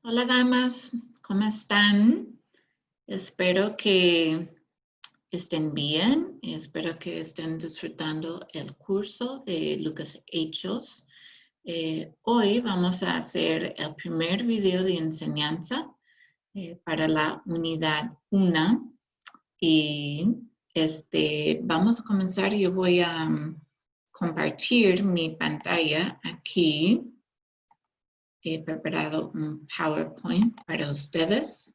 Hola damas, ¿cómo están? Espero que estén bien, espero que estén disfrutando el curso de Lucas Hechos. Hoy vamos a hacer el primer video de enseñanza para la unidad 1 y vamos a comenzar. Yo voy a compartir mi pantalla aquí. He preparado un PowerPoint para ustedes.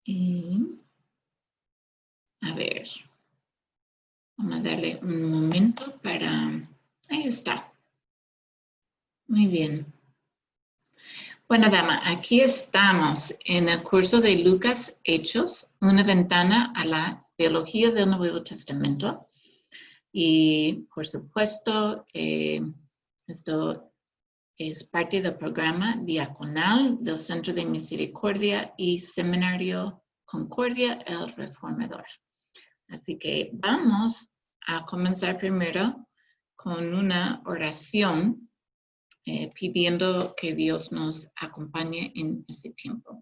Y a ver, vamos a darle un momento para... Ahí está. Muy bien. Bueno, dama, aquí estamos en el curso de Lucas Hechos, una ventana a la teología del Nuevo Testamento. Y, por supuesto, esto es parte del programa diaconal del Centro de Misericordia y Seminario Concordia el Reformador. Así que vamos a comenzar primero con una oración pidiendo que Dios nos acompañe en ese tiempo.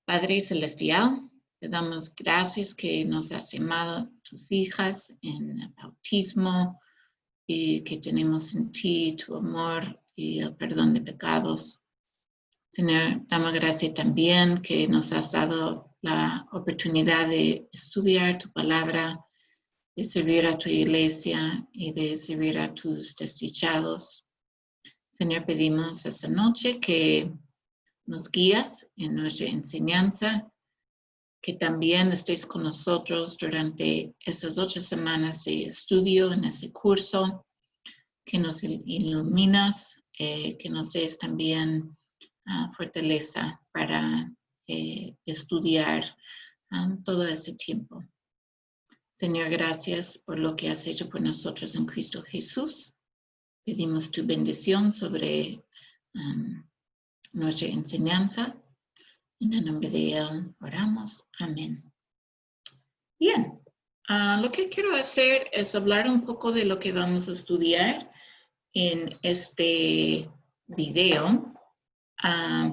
Padre Celestial, te damos gracias que nos has llamado tus hijas en el bautismo y que tenemos en ti tu amor y el perdón de pecados. Señor, damos gracias también que nos has dado la oportunidad de estudiar tu palabra, de servir a tu iglesia y de servir a tus desdichados. Señor, pedimos esta noche que nos guías en nuestra enseñanza, que también estés con nosotros durante estas 8 semanas de estudio en ese curso, que nos iluminas, que nos des también fortaleza para estudiar todo ese tiempo. Señor, gracias por lo que has hecho por nosotros en Cristo Jesús. Pedimos tu bendición sobre nuestra enseñanza. En el nombre de Él oramos. Amén. Bien, lo que quiero hacer es hablar un poco de lo que vamos a estudiar en este video.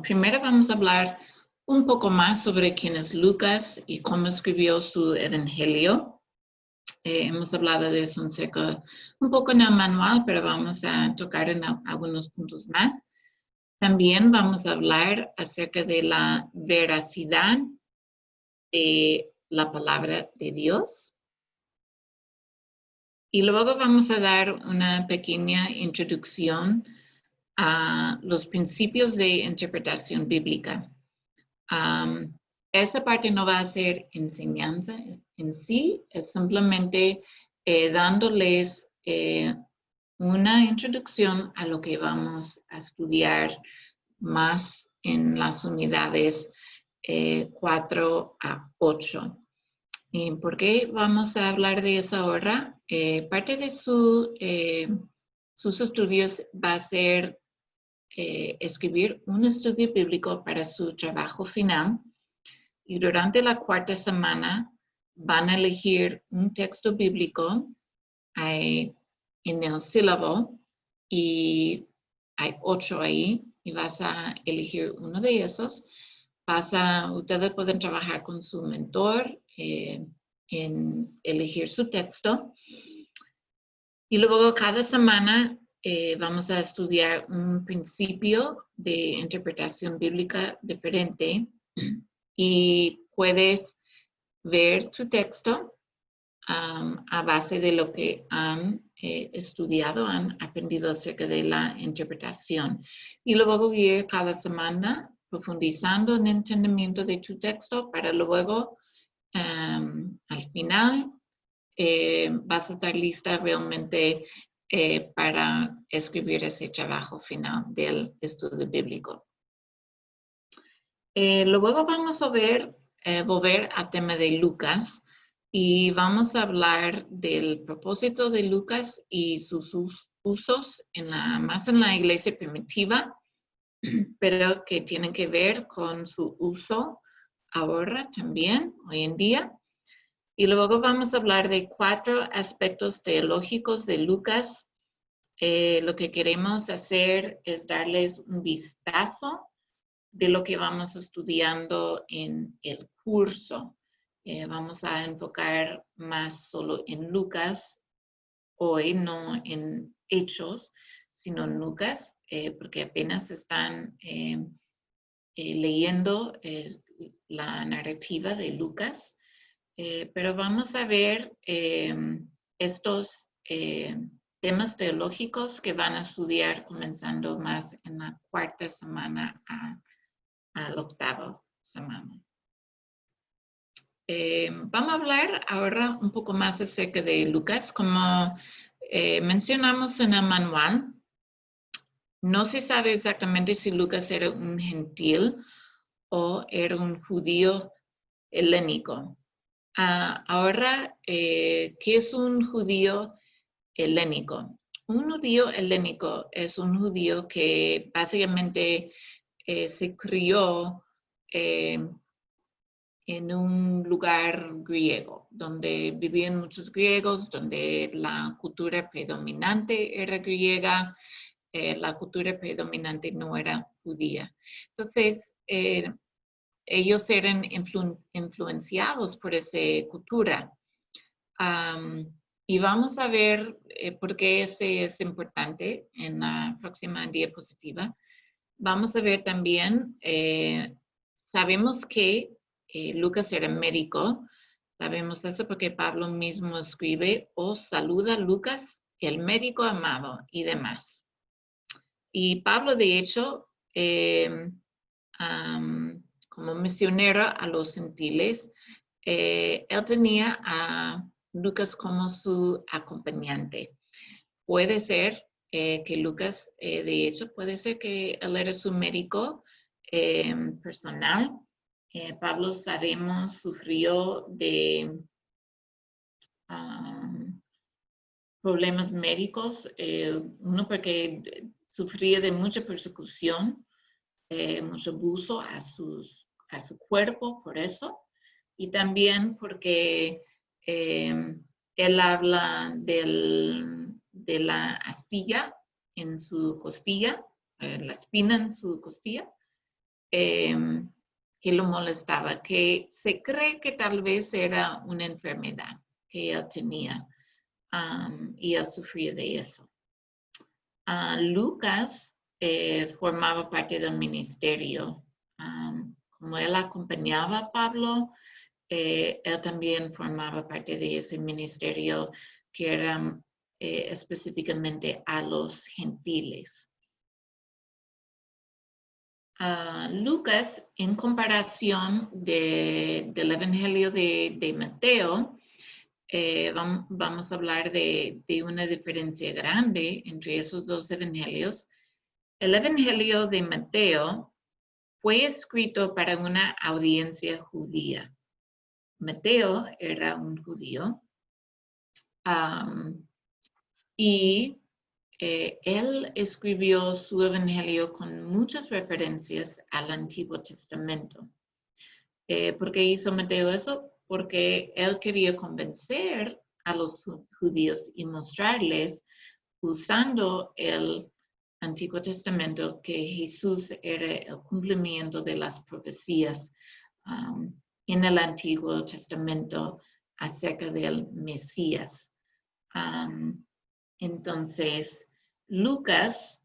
Primero vamos a hablar un poco más sobre quién es Lucas y cómo escribió su evangelio. Hemos hablado de eso un poco en el manual, pero vamos a tocar en algunos puntos más. También vamos a hablar acerca de la veracidad de la palabra de Dios. Y luego vamos a dar una pequeña introducción a los principios de interpretación bíblica. Esa parte no va a ser enseñanza en sí, es simplemente dándoles una introducción a lo que vamos a estudiar más en las unidades 4 a 8. ¿Y por qué vamos a hablar de eso ahora? Parte de sus estudios va a ser escribir un estudio bíblico para su trabajo final. Y durante la 4ª semana van a elegir un texto bíblico en el sílabo y hay 8 ahí y vas a elegir uno de esos. Ustedes pueden trabajar con su mentor en elegir su texto. Y luego cada semana vamos a estudiar un principio de interpretación bíblica diferente y puedes ver tu texto a base de lo que han estudiado, han aprendido acerca de la interpretación. Y luego ir cada semana profundizando en el entendimiento de tu texto para luego al final vas a estar lista realmente para escribir ese trabajo final del estudio bíblico. Luego vamos a volver al tema de Lucas y vamos a hablar del propósito de Lucas y sus usos más en la iglesia primitiva, pero que tienen que ver con su uso ahora también, hoy en día. Y luego vamos a hablar de 4 aspectos teológicos de Lucas lo que queremos hacer es darles un vistazo de lo que vamos estudiando en el curso. Vamos a enfocar más solo en Lucas hoy, no en Hechos, sino en Lucas, porque apenas están leyendo la narrativa de Lucas. Pero vamos a ver estos temas teológicos que van a estudiar comenzando más en la cuarta semana a la octava semana. Vamos a hablar ahora un poco más acerca de Lucas. Como mencionamos en el manual, no se sabe exactamente si Lucas era un gentil o era un judío helénico. Ahora, ¿qué es un judío helénico? Un judío helénico es un judío que básicamente se crió en un lugar griego, donde vivían muchos griegos, donde la cultura predominante era griega, la cultura predominante no era judía. Entonces, ellos eran influenciados por esa cultura. Y vamos a ver por qué ese es importante en la próxima diapositiva. Vamos a ver también, sabemos que Lucas era médico. Sabemos eso porque Pablo mismo escribe, os saluda Lucas, el médico amado y demás. Y Pablo, de hecho, como misionero a los gentiles, él tenía a Lucas como su acompañante. Puede ser que Lucas, de hecho, puede ser que él era su médico personal. Pablo, sabemos, sufrió de problemas médicos, uno porque sufría de mucha persecución, mucho abuso a su cuerpo por eso, y también porque él habla de la astilla en su costilla, la espina en su costilla, que lo molestaba, que se cree que tal vez era una enfermedad que él tenía y él sufría de eso. Lucas formaba parte del ministerio. Como él acompañaba a Pablo, él también formaba parte de ese ministerio que era específicamente a los gentiles. Lucas, en comparación del Evangelio de Mateo, vamos a hablar de una diferencia grande entre esos dos evangelios. El Evangelio de Mateo fue escrito para una audiencia judía. Mateo era un judío y él escribió su evangelio con muchas referencias al Antiguo Testamento. ¿Por qué hizo Mateo eso? Porque él quería convencer a los judíos y mostrarles, usando el Antiguo Testamento, que Jesús era el cumplimiento de las profecías en el Antiguo Testamento acerca del Mesías. Entonces, Lucas,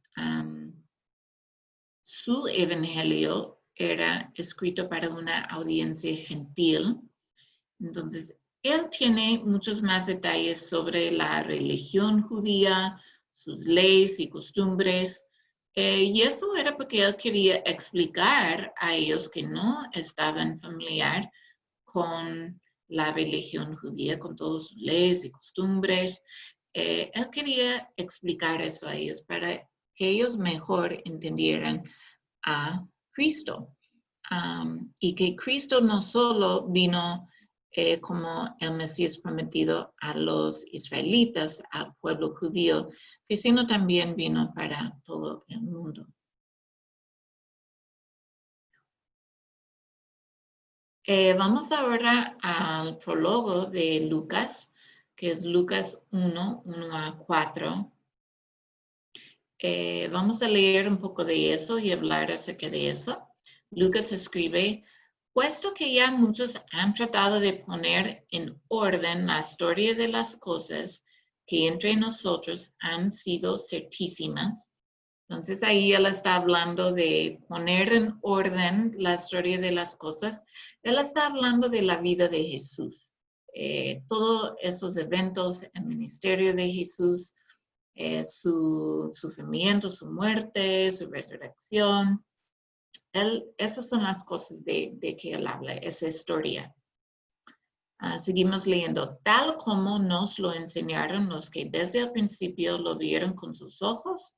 su evangelio era escrito para una audiencia gentil. Entonces, él tiene muchos más detalles sobre la religión judía, sus leyes y costumbres. Y eso era porque él quería explicar a ellos que no estaban familiar con la religión judía, con todas sus leyes y costumbres. Él quería explicar eso a ellos para que ellos mejor entendieran a Cristo. Y que Cristo no solo vino como el Mesías prometido a los israelitas, al pueblo judío, sino también vino para todo el mundo. Vamos ahora al prólogo de Lucas, que es Lucas 1, 1 a 4. Vamos a leer un poco de eso y hablar acerca de eso. Lucas escribe, puesto que ya muchos han tratado de poner en orden la historia de las cosas que entre nosotros han sido certísimas. Entonces ahí él está hablando de poner en orden la historia de las cosas. Él está hablando de la vida de Jesús. Todos esos eventos, el ministerio de Jesús, su sufrimiento, su muerte, su resurrección. Esas son las cosas de que él habla, esa historia. Seguimos leyendo. Tal como nos lo enseñaron los que desde el principio lo vieron con sus ojos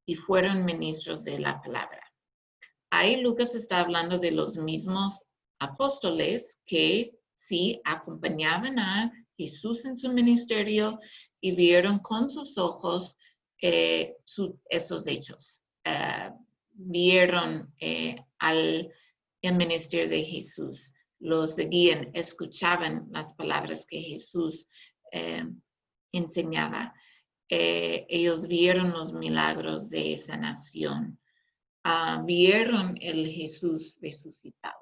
y fueron ministros de la palabra. Ahí Lucas está hablando de los mismos apóstoles que sí acompañaban a Jesús en su ministerio y vieron con sus ojos esos hechos. Vieron el ministerio de Jesús, lo seguían, escuchaban las palabras que Jesús enseñaba. Ellos vieron los milagros de sanación. Vieron el Jesús resucitado.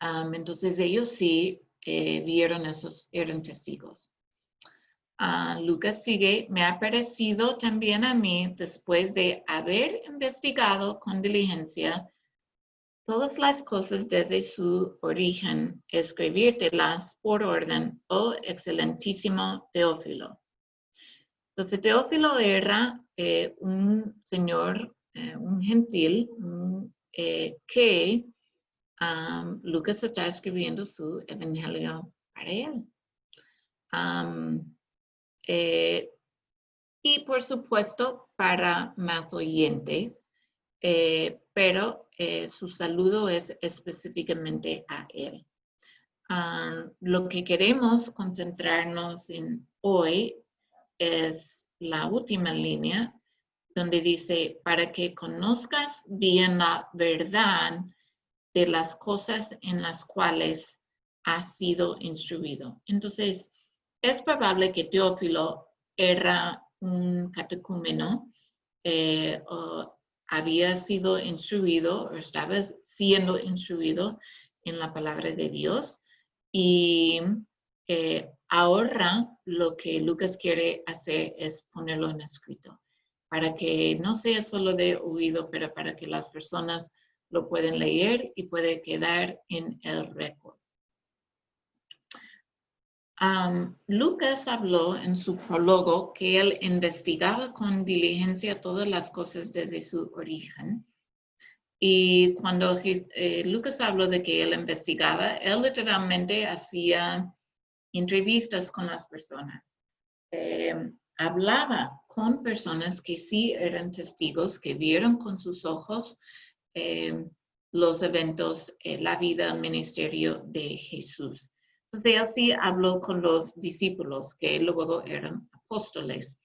Entonces ellos sí vieron esos, eran testigos. Lucas sigue, me ha parecido también a mí, después de haber investigado con diligencia todas las cosas desde su origen, escribírtelas por orden, oh excelentísimo Teófilo. Entonces Teófilo era un señor, un gentil, que Lucas está escribiendo su evangelio para él. Y por supuesto para más oyentes, pero su saludo es específicamente a él. Lo que queremos concentrarnos en hoy es la última línea, donde dice, para que conozcas bien la verdad de las cosas en las cuales has sido instruido. Entonces, es probable que Teófilo era un catecúmeno, o había sido instruido o estaba siendo instruido en la palabra de Dios. Y ahora lo que Lucas quiere hacer es ponerlo en escrito, para que no sea solo de oído, pero para que las personas lo pueden leer y puede quedar en el récord. Lucas habló en su prólogo que él investigaba con diligencia todas las cosas desde su origen. Y cuando Lucas habló de que él investigaba, él literalmente hacía entrevistas con las personas. Hablaba con personas que sí eran testigos, que vieron con sus ojos los eventos, la vida, el ministerio de Jesús. Entonces, él sí habló con los discípulos, que luego eran apóstoles.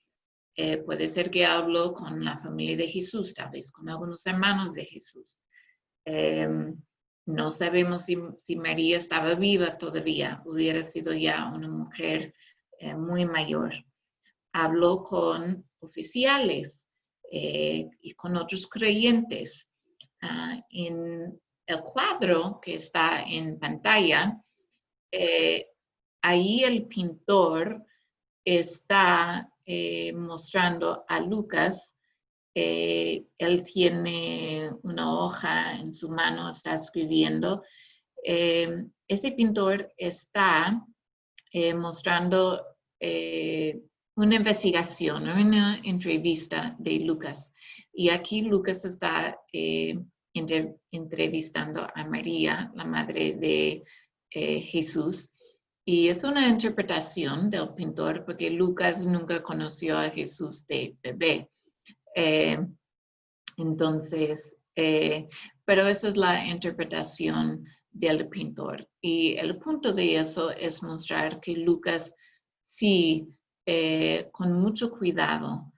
Puede ser que habló con la familia de Jesús, tal vez con algunos hermanos de Jesús. No sabemos si María estaba viva todavía, hubiera sido ya una mujer muy mayor. Habló con oficiales y con otros creyentes. En el cuadro que está en pantalla, ahí el pintor está mostrando a Lucas. Él tiene una hoja en su mano, está escribiendo. Ese pintor está mostrando una investigación, una entrevista de Lucas. Y aquí Lucas está entrevistando a María, la madre de Jesús. Y es una interpretación del pintor porque Lucas nunca conoció a Jesús de bebé. Entonces, pero esa es la interpretación del pintor. Y el punto de eso es mostrar que Lucas sí, con mucho cuidado,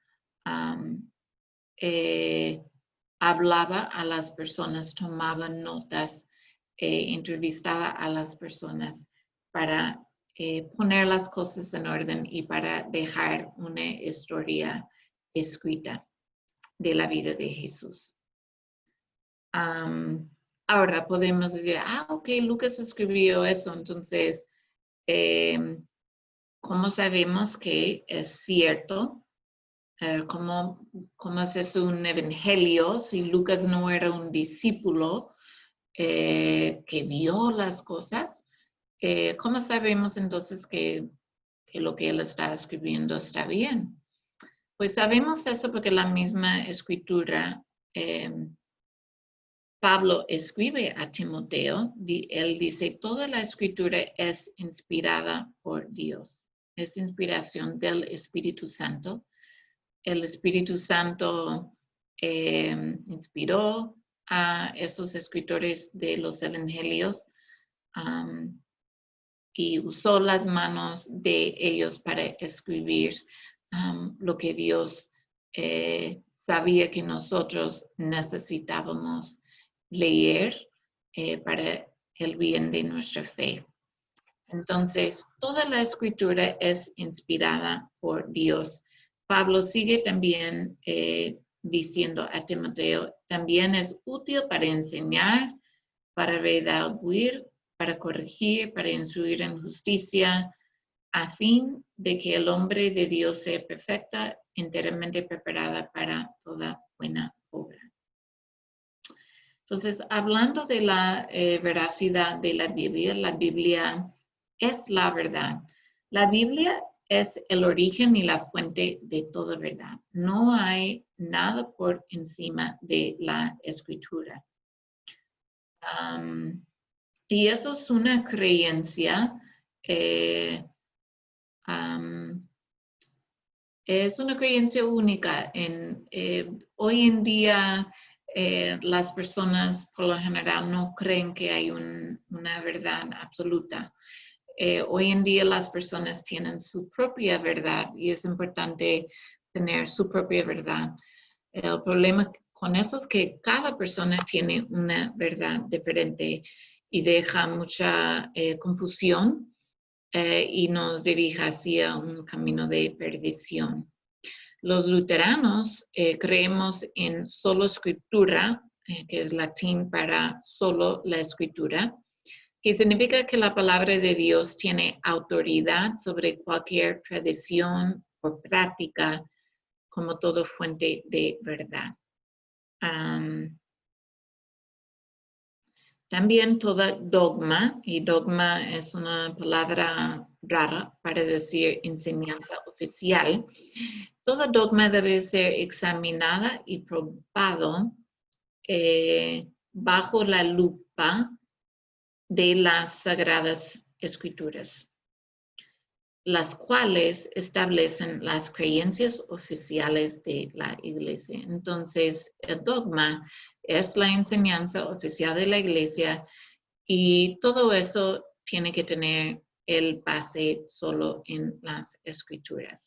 hablaba a las personas, tomaba notas, entrevistaba a las personas para poner las cosas en orden y para dejar una historia escrita de la vida de Jesús. Ahora podemos decir, ok, Lucas escribió eso, entonces, ¿cómo sabemos que es cierto? ¿Cómo es eso un evangelio si Lucas no era un discípulo que vio las cosas? ¿Cómo sabemos entonces que lo que él está escribiendo está bien? Pues sabemos eso porque la misma escritura, Pablo escribe a Timoteo, él dice, toda la escritura es inspirada por Dios, es inspiración del Espíritu Santo. El Espíritu Santo inspiró a esos escritores de los evangelios y usó las manos de ellos para escribir lo que Dios sabía que nosotros necesitábamos leer para el bien de nuestra fe. Entonces, toda la escritura es inspirada por Dios. Pablo sigue también diciendo a Timoteo, también es útil para enseñar, para redarguir, para corregir, para instruir en justicia, a fin de que el hombre de Dios sea perfecta, enteramente preparada para toda buena obra. Entonces, hablando de la veracidad de la Biblia es la verdad. La Biblia es el origen y la fuente de toda verdad. No hay nada por encima de la Escritura. Y eso es una creencia, es una creencia única. Hoy en día las personas por lo general no creen que hay una verdad absoluta. Hoy en día las personas tienen su propia verdad y es importante tener su propia verdad. El problema con eso es que cada persona tiene una verdad diferente y deja mucha confusión y nos dirige hacia un camino de perdición. Los luteranos creemos en solo escritura, que es latín para solo la escritura, que significa que la palabra de Dios tiene autoridad sobre cualquier tradición o práctica como toda fuente de verdad. También toda dogma, y dogma es una palabra rara para decir enseñanza oficial, toda dogma debe ser examinada y probado bajo la lupa de las Sagradas Escrituras, las cuales establecen las creencias oficiales de la Iglesia. Entonces, el dogma es la enseñanza oficial de la Iglesia y todo eso tiene que tener el base solo en las Escrituras.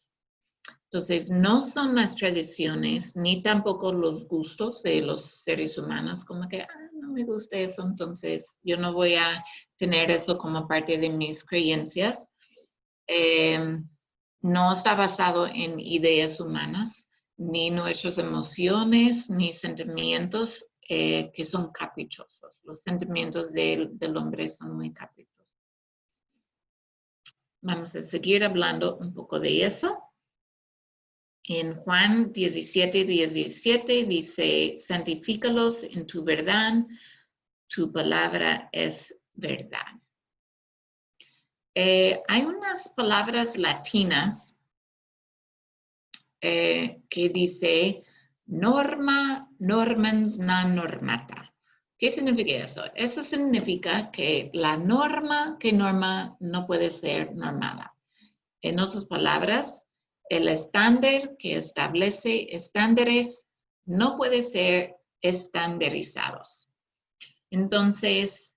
Entonces, no son las tradiciones ni tampoco los gustos de los seres humanos, como que, no me gusta eso, entonces yo no voy a tener eso como parte de mis creencias. No está basado en ideas humanas, ni nuestras emociones, ni sentimientos que son caprichosos. Los sentimientos del hombre son muy caprichosos. Vamos a seguir hablando un poco de eso. En Juan 17:17 dice, santifícalos en tu verdad, tu palabra es verdad. Hay unas palabras latinas que dice norma, normans, non normata. ¿Qué significa eso? Eso significa que la norma que norma no puede ser normada. En otras palabras, el estándar que establece estándares no puede ser estandarizados. Entonces,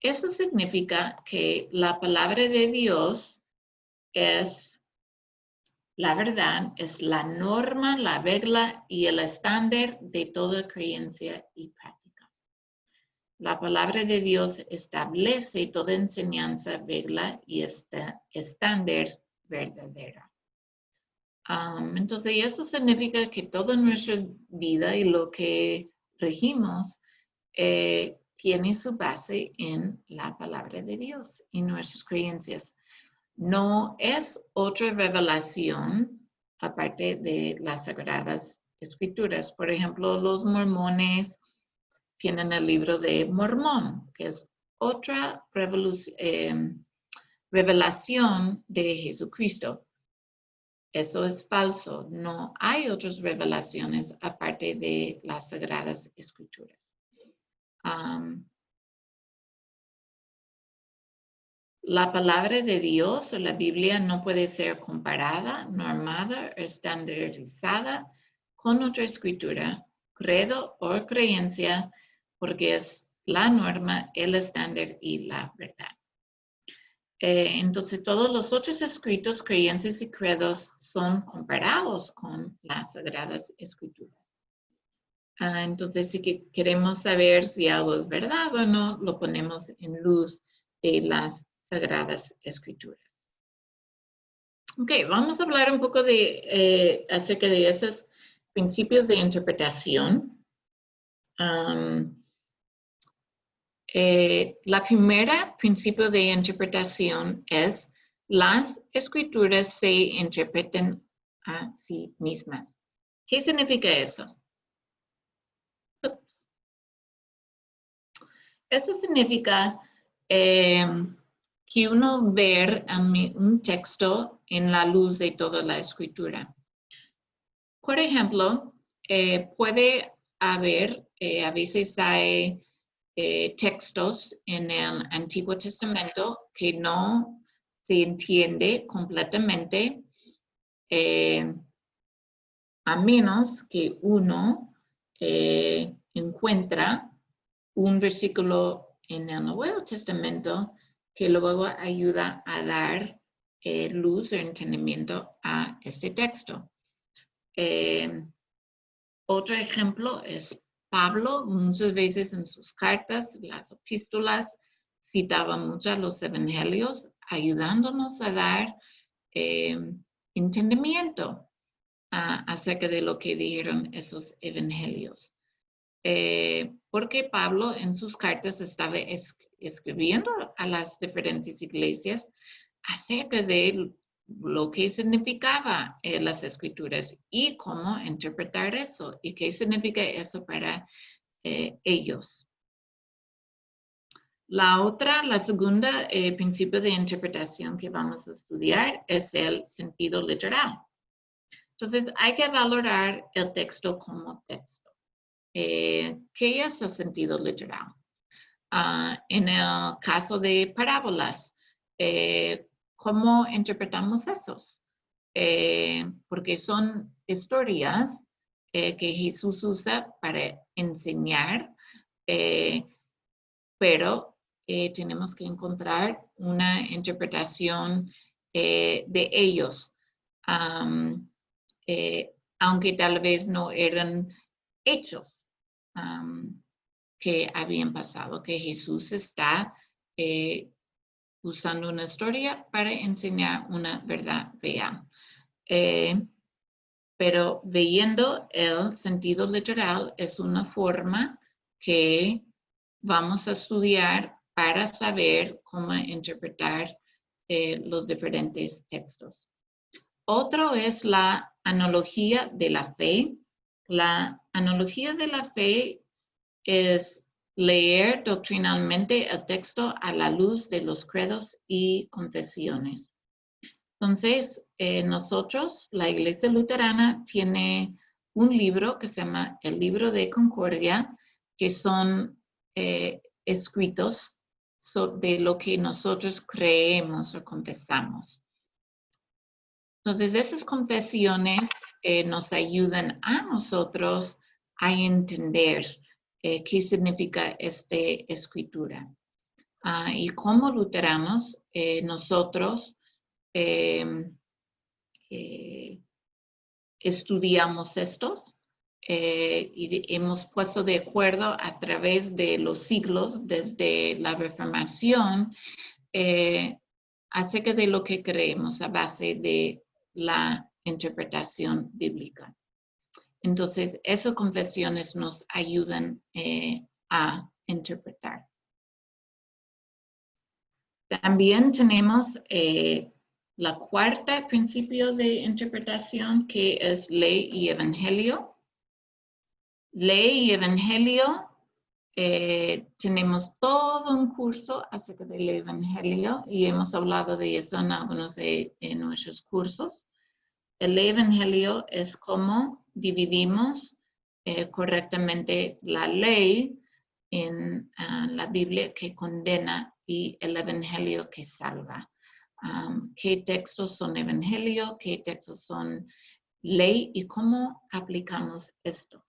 eso significa que la palabra de Dios es la verdad, es la norma, la regla y el estándar de toda creencia y práctica. La palabra de Dios establece toda enseñanza, regla y estándar verdadera. Entonces, eso significa que toda nuestra vida y lo que regimos tiene su base en la palabra de Dios y nuestras creencias. No es otra revelación aparte de las Sagradas Escrituras. Por ejemplo, los mormones tienen el libro de Mormón, que es otra revelación de Jesucristo. Eso es falso. No hay otras revelaciones aparte de las Sagradas Escrituras. La palabra de Dios o la Biblia no puede ser comparada, normada o estandarizada con otra escritura, credo o creencia, porque es la norma, el estándar y la verdad. Entonces, todos los otros escritos, creencias y credos son comparados con las Sagradas Escrituras. Entonces, si queremos saber si algo es verdad o no, lo ponemos en luz de las Sagradas Escrituras. Ok, vamos a hablar un poco acerca de esos principios de interpretación. La primera principio de interpretación es las escrituras se interpretan a sí mismas. ¿Qué significa eso? Eso significa que uno ve un texto en la luz de toda la escritura. Por ejemplo, puede haber, a veces hay textos en el Antiguo Testamento que no se entiende completamente a menos que uno encuentra un versículo en el Nuevo Testamento que luego ayuda a dar luz o entendimiento a este texto. Otro ejemplo es Pablo, muchas veces en sus cartas, las epístolas, citaba mucho a los evangelios, ayudándonos a dar entendimiento acerca de lo que dijeron esos evangelios. Porque Pablo en sus cartas estaba escribiendo a las diferentes iglesias acerca de lo que significaba las escrituras y cómo interpretar eso y qué significa eso para ellos. La segunda principio de interpretación que vamos a estudiar es el sentido literal. Entonces, hay que valorar el texto como texto. ¿Qué es el sentido literal? En el caso de parábolas, ¿cómo interpretamos esos? Porque son historias que Jesús usa para enseñar, pero tenemos que encontrar una interpretación de ellos, aunque tal vez no eran hechos que habían pasado, que Jesús está usando una historia para enseñar una verdad real. Pero viendo el sentido literal es una forma que vamos a estudiar para saber cómo interpretar los diferentes textos. Otro es la analogía de la fe. La analogía de la fe es leer doctrinalmente el texto a la luz de los credos y confesiones. Entonces, nosotros, la Iglesia Luterana, tiene un libro que se llama el Libro de Concordia, que son escritos de lo que nosotros creemos o confesamos. Entonces, esas confesiones nos ayudan a nosotros a entender qué significa esta escritura. Y como luteranos, nosotros estudiamos esto y hemos puesto de acuerdo a través de los siglos, desde la Reformación, acerca de lo que creemos a base de la interpretación bíblica. Entonces, esas confesiones nos ayudan a interpretar. También tenemos la cuarta principio de interpretación, que es ley y evangelio. Ley y evangelio, tenemos todo un curso acerca del evangelio y hemos hablado de eso en algunos de nuestros cursos. El evangelio es cómo dividimos correctamente la ley en la Biblia que condena y el evangelio que salva. ¿Qué textos son evangelio? ¿Qué textos son ley? ¿Y cómo aplicamos esto?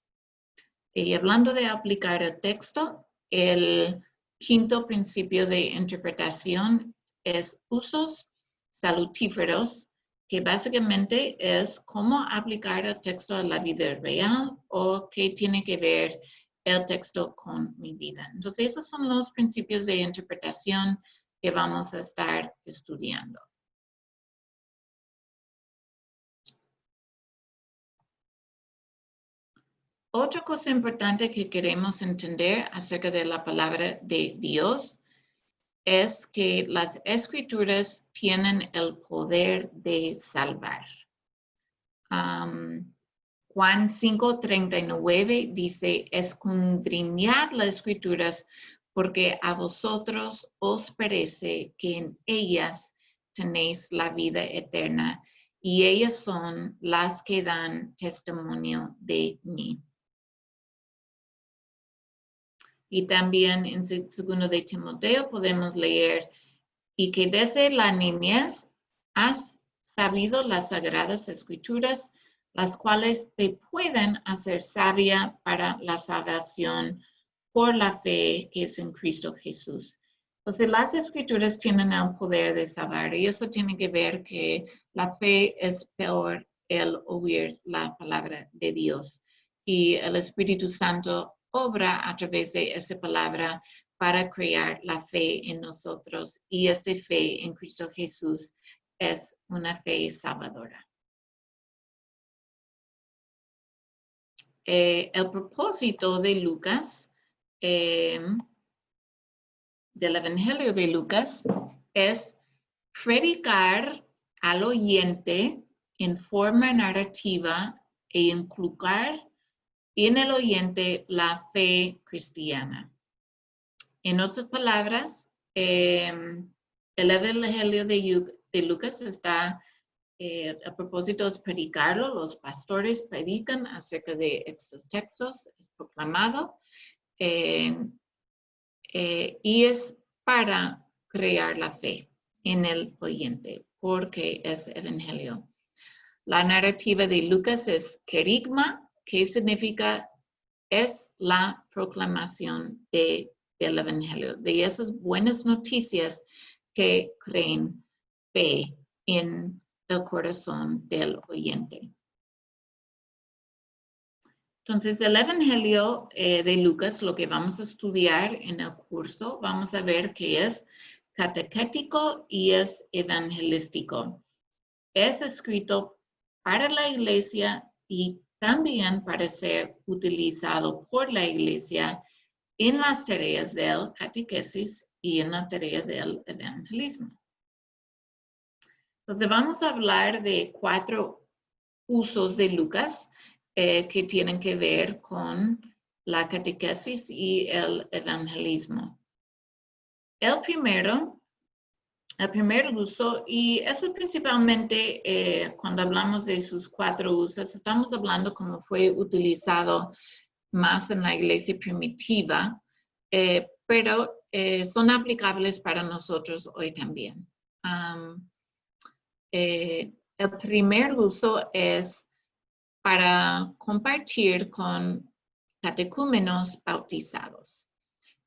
Y hablando de aplicar el texto, el quinto principio de interpretación es usos salutíferos, que básicamente es cómo aplicar el texto a la vida real o qué tiene que ver el texto con mi vida. Entonces, esos son los principios de interpretación que vamos a estar estudiando. Otra cosa importante que queremos entender acerca de la palabra de Dios es que las escrituras tienen el poder de salvar. Juan 5:39 dice, escudriñad las escrituras porque a vosotros os parece que en ellas tenéis la vida eterna y ellas son las que dan testimonio de mí. Y también en 2 de Timoteo podemos leer, y que desde la niñez has sabido las sagradas escrituras, las cuales te pueden hacer sabia para la salvación por la fe que es en Cristo Jesús. Entonces, las escrituras tienen el poder de salvar y eso tiene que ver que la fe es por el oír la palabra de Dios. Y el Espíritu Santo obra a través de esa palabra para crear la fe en nosotros. Y esa fe en Cristo Jesús es una fe salvadora. El propósito de Lucas, del Evangelio de Lucas, es predicar al oyente en forma narrativa e inculcar en el oyente la fe cristiana. En otras palabras, el Evangelio de Lucas está, a propósito es predicarlo, los pastores predican acerca de estos textos, es proclamado, y es para crear la fe en el oyente, porque es evangelio. La narrativa de Lucas es querigma, que significa es la proclamación del evangelio, de esas buenas noticias que creen fe en el corazón del oyente. Entonces, el Evangelio de Lucas, lo que vamos a estudiar en el curso, vamos a ver que es catequético y es evangelístico. Es escrito para la iglesia y también para ser utilizado por la iglesia en las tareas del catequesis y en la tarea del evangelismo. Entonces, vamos a hablar de 4 usos de Lucas que tienen que ver con la catequesis y el evangelismo. El primer uso, y eso principalmente cuando hablamos de sus 4 usos, estamos hablando como fue utilizado más en la iglesia primitiva, pero son aplicables para nosotros hoy también. El primer uso es para compartir con catecúmenos bautizados,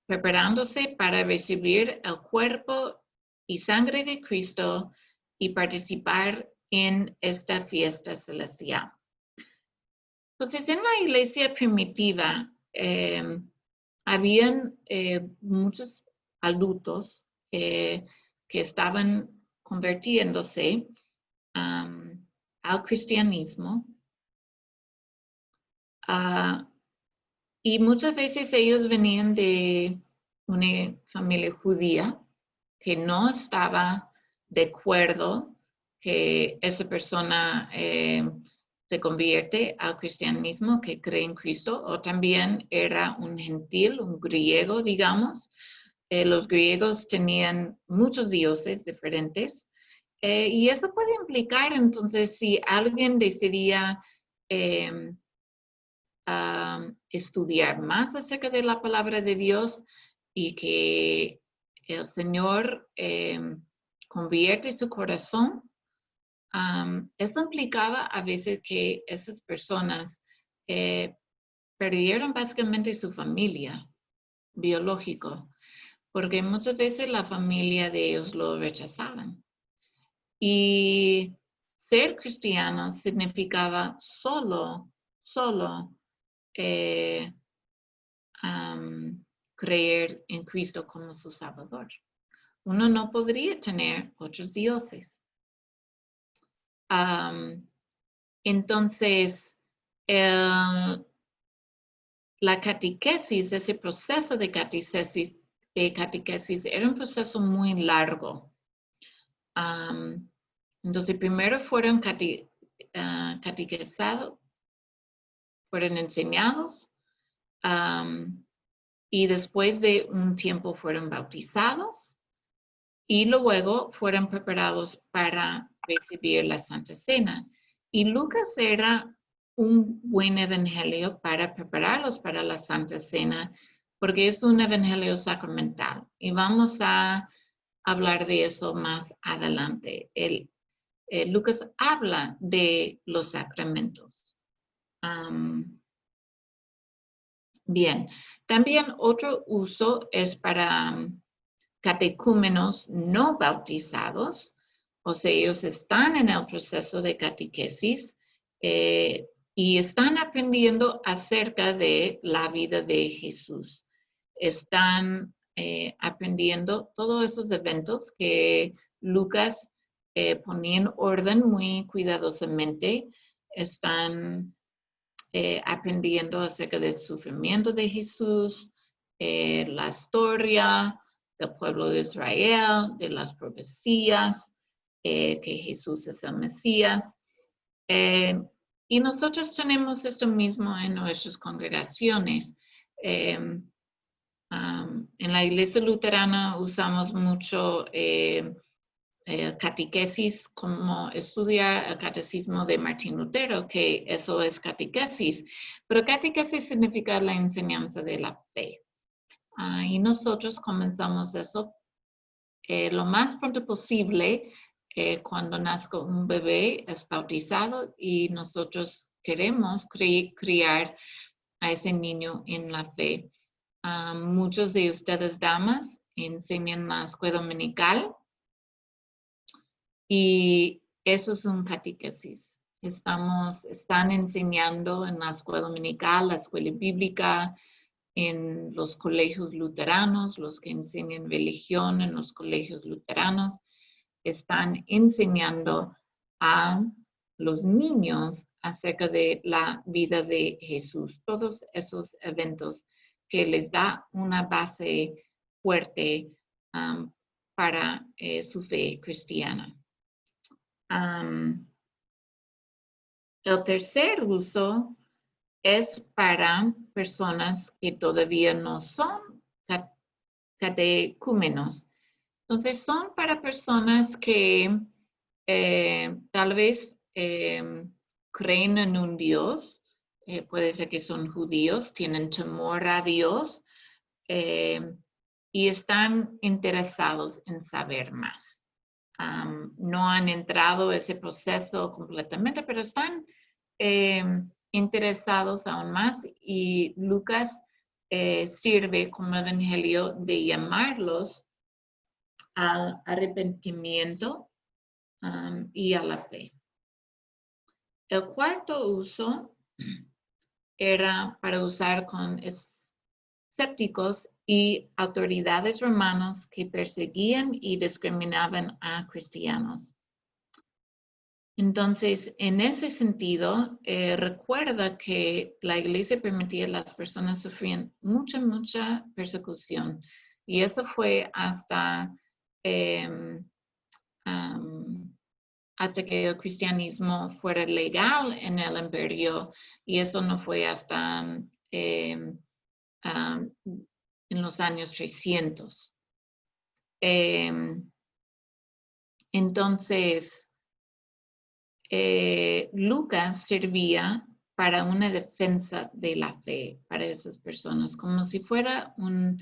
preparándose para recibir el cuerpo y sangre de Cristo y participar en esta fiesta celestial. Entonces, en la iglesia primitiva, habían muchos adultos que estaban convirtiéndose al cristianismo. Y muchas veces ellos venían de una familia judía que no estaba de acuerdo que esa persona se convierte al cristianismo, que cree en Cristo, o también era un gentil, un griego, digamos. Los griegos tenían muchos dioses diferentes, y eso puede implicar, entonces, si alguien decidía estudiar más acerca de la palabra de Dios y que el Señor convierte su corazón, eso implicaba a veces que esas personas perdieron básicamente su familia biológica, porque muchas veces la familia de ellos lo rechazaban. Y ser cristiano significaba solo creer en Cristo como su Salvador. Uno no podría tener otros dioses. Entonces, la catequesis, ese proceso de catequesis era un proceso muy largo. Entonces, primero fueron catequizados, fueron enseñados, y después de un tiempo fueron bautizados y luego fueron preparados para recibir la Santa Cena. Y Lucas era un buen evangelio para prepararlos para la Santa Cena, porque es un evangelio sacramental. Y vamos a hablar de eso más adelante. Lucas habla de los sacramentos. Bien, también otro uso es para catecúmenos no bautizados, o sea, ellos están en el proceso de catequesis y están aprendiendo acerca de la vida de Jesús. Están aprendiendo todos esos eventos que Lucas ponía en orden muy cuidadosamente. Están aprendiendo acerca del sufrimiento de Jesús, la historia del pueblo de Israel, de las profecías, que Jesús es el Mesías. Y nosotros tenemos esto mismo en nuestras congregaciones. En la iglesia luterana usamos mucho catequesis, como estudiar el catecismo de Martín Lutero, que eso es catequesis, pero catequesis significa la enseñanza de la fe. Y nosotros comenzamos eso lo más pronto posible. Cuando nazca un bebé es bautizado y nosotros queremos criar a ese niño en la fe. Muchos de ustedes, damas, enseñan la escuela dominical. Y eso es un catequesis. Están enseñando en la escuela dominical, la escuela bíblica, en los colegios luteranos, los que enseñan religión en los colegios luteranos, están enseñando a los niños acerca de la vida de Jesús, todos esos eventos que les da una base fuerte para su fe cristiana. El tercer uso es para personas que todavía no son catecúmenos. Entonces, son para personas que tal vez creen en un Dios, puede ser que son judíos, tienen temor a Dios y están interesados en saber más. No han entrado ese proceso completamente, pero están interesados aún más y Lucas sirve como evangelio de llamarlos al arrepentimiento y a la fe. El cuarto uso era para usar con escépticos y autoridades romanos que perseguían y discriminaban a cristianos. Entonces, en ese sentido, recuerda que la iglesia primitiva, las personas sufrían mucha persecución. Y eso fue hasta que el cristianismo fuera legal en el imperio, y eso no fue hasta en los años 300. Entonces, Lucas servía para una defensa de la fe para esas personas, como si fuera un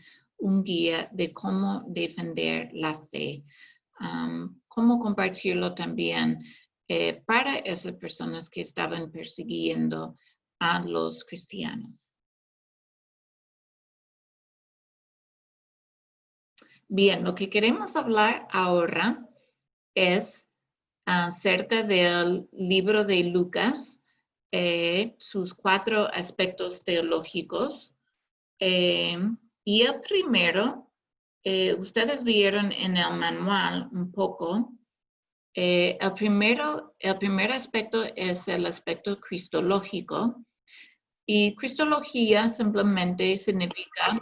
guía de cómo defender la fe, cómo compartirlo también para esas personas que estaban persiguiendo a los cristianos. Bien, lo que queremos hablar ahora es acerca del libro de Lucas, sus 4 aspectos teológicos. Y el primero, ustedes vieron en el manual un poco, el primer aspecto es el aspecto cristológico. Y cristología simplemente significa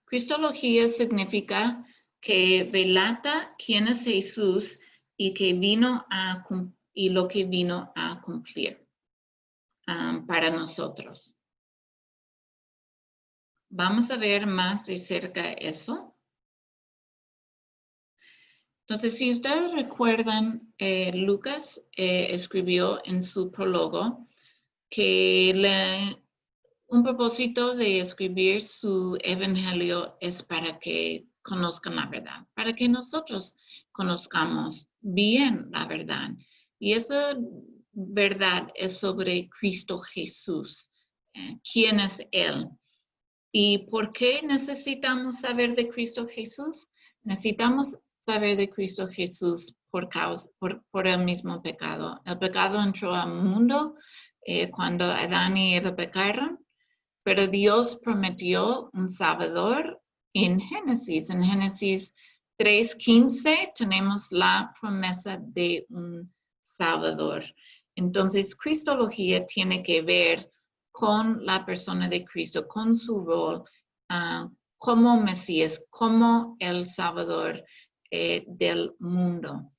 Cristología significa que relata quién es Jesús y lo que vino a cumplir para nosotros. Vamos a ver más de cerca eso. Entonces, si ustedes recuerdan, Lucas escribió en su prólogo que un propósito de escribir su evangelio es para que conozcan la verdad, para que nosotros conozcamos bien la verdad. Y esa verdad es sobre Cristo Jesús. ¿Quién es Él? ¿Y por qué necesitamos saber de Cristo Jesús? Necesitamos saber de Cristo Jesús por el mismo pecado. El pecado entró al mundo cuando Adán y Eva pecaron. Pero Dios prometió un Salvador en Génesis. En Génesis 3:15 tenemos la promesa de un Salvador. Entonces, Cristología tiene que ver con la persona de Cristo, con su rol como Mesías, como el Salvador del mundo.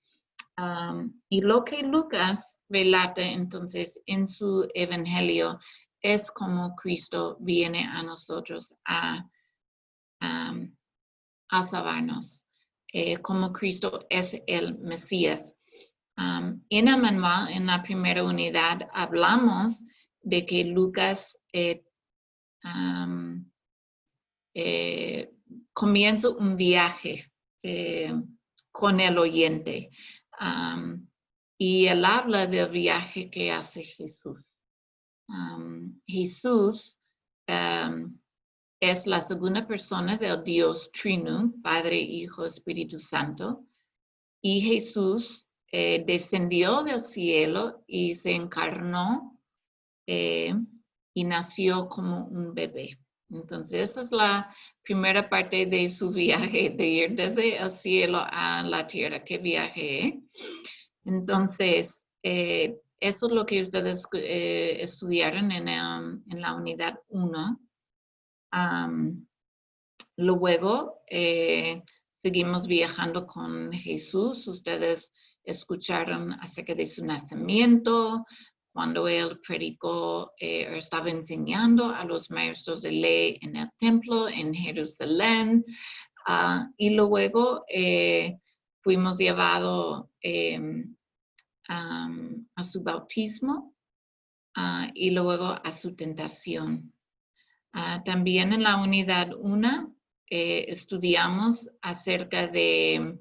Y lo que Lucas relata entonces en su evangelio es como Cristo viene a nosotros a salvarnos, como Cristo es el Mesías. En el manual, en la primera unidad, hablamos de que Lucas comienza un viaje con el oyente. Y él habla del viaje que hace Jesús. Jesús es la segunda persona del Dios Trino, Padre, Hijo, Espíritu Santo. Y Jesús descendió del cielo y se encarnó y nació como un bebé. Entonces, esa es la primera parte de su viaje, de ir desde el cielo a la tierra. ¿Qué viaje? Entonces, eso es lo que ustedes estudiaron en la unidad 1. Luego, seguimos viajando con Jesús. Ustedes escucharon acerca de su nacimiento, cuando él predicó, estaba enseñando a los maestros de ley en el templo en Jerusalén. Y luego fuimos llevados a su bautismo y luego a su tentación. También en la unidad 1 estudiamos acerca de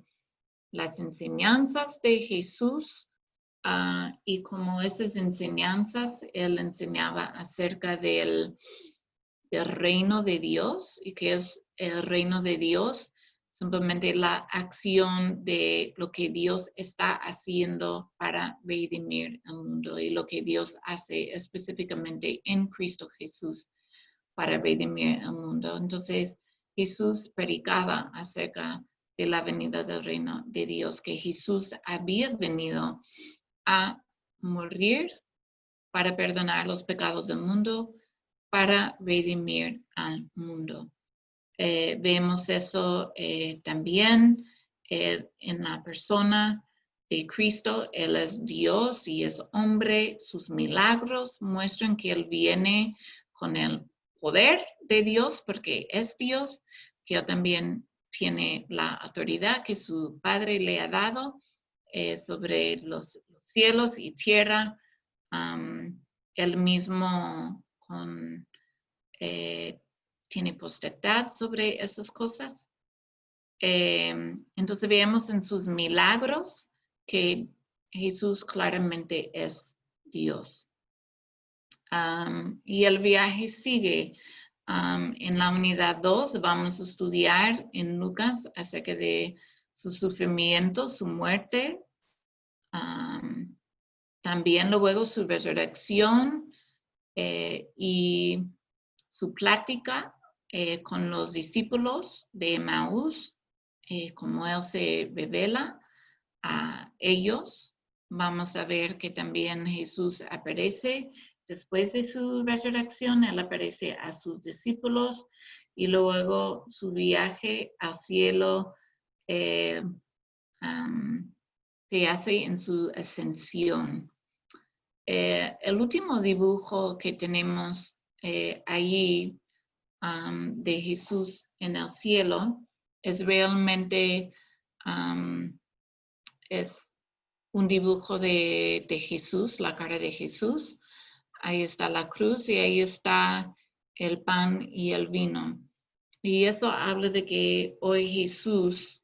las enseñanzas de Jesús y como esas enseñanzas, él enseñaba acerca del reino de Dios y que es el reino de Dios. simplemente la acción de lo que Dios está haciendo para redimir el mundo y lo que Dios hace específicamente en Cristo Jesús para redimir el mundo. Entonces, Jesús predicaba acerca de la venida del reino de Dios, que Jesús había venido a morir para perdonar los pecados del mundo, para redimir al mundo. Vemos eso también en la persona de Cristo. Él es Dios y es hombre. Sus milagros muestran que Él viene con el poder de Dios, porque es Dios, que Él también tiene la autoridad que su Padre le ha dado sobre los cielos y tierra. Él mismo tiene potestad sobre esas cosas. Entonces vemos en sus milagros que Jesús claramente es Dios. Y el viaje sigue. En la unidad 2 vamos a estudiar en Lucas acerca de su sufrimiento, su muerte, también luego su resurrección y su plática con los discípulos de Emaús, como Él se revela a ellos. Vamos a ver que también Jesús aparece después de su resurrección. Él aparece a sus discípulos y luego su viaje al cielo se hace en su ascensión. El último dibujo que tenemos allí de Jesús en el cielo es realmente es un dibujo de Jesús, la cara de Jesús. Ahí está la cruz y ahí está el pan y el vino. Y eso habla de que hoy Jesús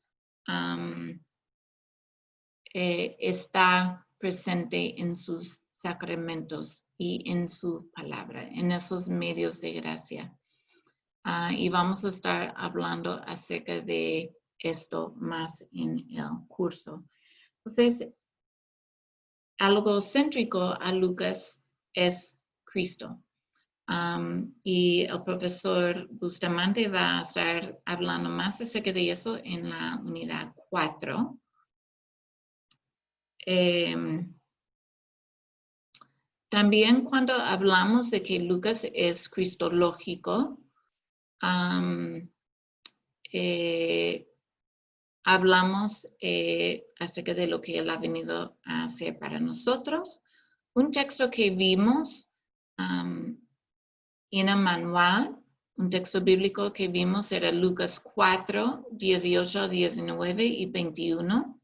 está presente en sus sacramentos y en su palabra, en esos medios de gracia. Y vamos a estar hablando acerca de esto más en el curso. Entonces, algo céntrico a Lucas es Cristo. Y el profesor Bustamante va a estar hablando más acerca de eso en la unidad 4. También cuando hablamos de que Lucas es cristológico, hablamos acerca de lo que Él ha venido a hacer para nosotros. Un texto que vimos en el manual, un texto bíblico que vimos era Lucas 4, 18, 19 y 21.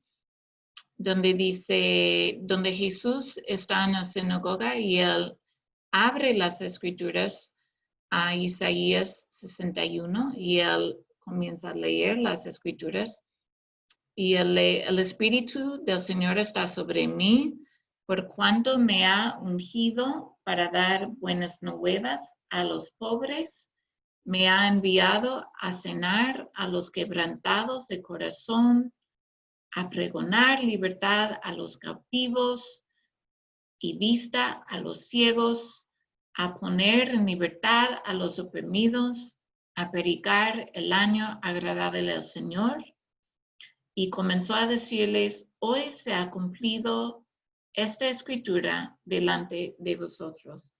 Donde Jesús está en la sinagoga y Él abre las escrituras a Isaías 61 y Él comienza a leer las escrituras y Él lee: el Espíritu del Señor está sobre mí, por cuanto me ha ungido para dar buenas nuevas a los pobres, me ha enviado a sanar a los quebrantados de corazón, a pregonar libertad a los cautivos y vista a los ciegos, a poner en libertad a los oprimidos, a predicar el año agradable al Señor. Y comenzó a decirles: hoy se ha cumplido esta escritura delante de vosotros.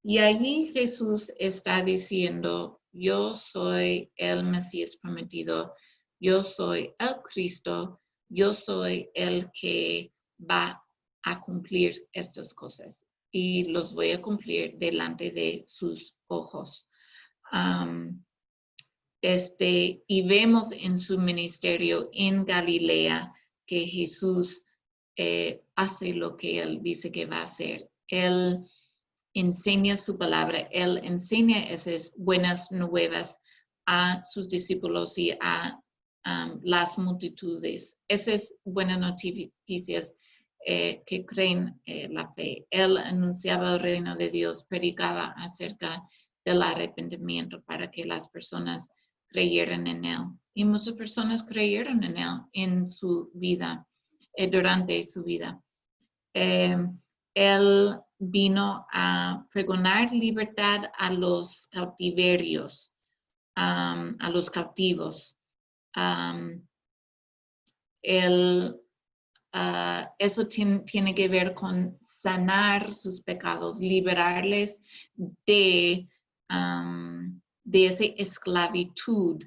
Y allí Jesús está diciendo: yo soy el Mesías prometido, yo soy el Cristo, yo soy el que va a cumplir estas cosas y los voy a cumplir delante de sus ojos. Y vemos en su ministerio en Galilea que Jesús hace lo que Él dice que va a hacer. Él enseña su palabra, Él enseña esas buenas nuevas a sus discípulos y a las multitudes. Esas buenas noticias que creen la fe. Él anunciaba el reino de Dios, predicaba acerca del arrepentimiento para que las personas creyeron en él. Y muchas personas creyeron en él en su vida, durante su vida. Él vino a pregonar libertad a los cautiverios, a los cautivos. Eso tiene que ver con sanar sus pecados, liberarles de esa esclavitud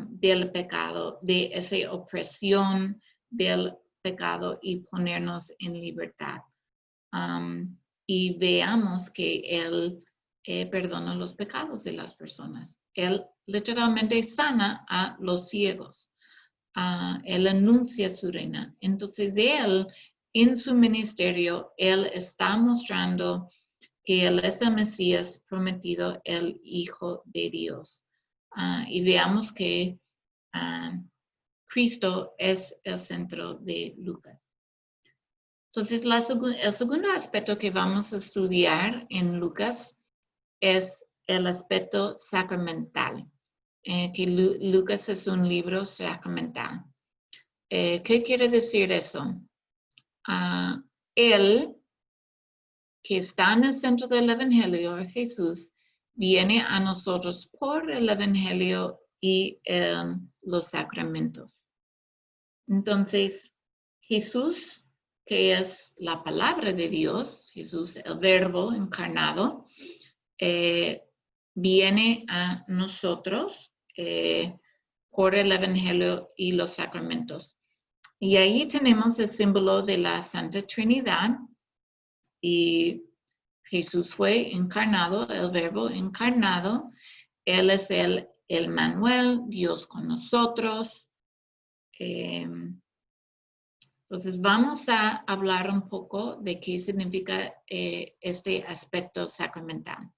del pecado, de esa opresión del pecado y ponernos en libertad. Y veamos que Él perdona los pecados de las personas. Él literalmente sana a los ciegos. Él anuncia su reina. Entonces Él, en su ministerio, Él está mostrando que Él es el Mesías prometido, el Hijo de Dios. Y veamos que Cristo es el centro de Lucas. Entonces, el segundo aspecto que vamos a estudiar en Lucas es el aspecto sacramental, que Lucas es un libro sacramental. ¿Qué quiere decir eso? Él, que está en el centro del Evangelio, Jesús, viene a nosotros por el Evangelio y los sacramentos. Entonces, Jesús, que es la palabra de Dios, Jesús, el verbo encarnado, viene a nosotros por el Evangelio y los sacramentos. Y ahí tenemos el símbolo de la Santa Trinidad y Jesús fue encarnado, el verbo encarnado. Él es el Emmanuel, Dios con nosotros. Entonces vamos a hablar un poco de qué significa este aspecto sacramental.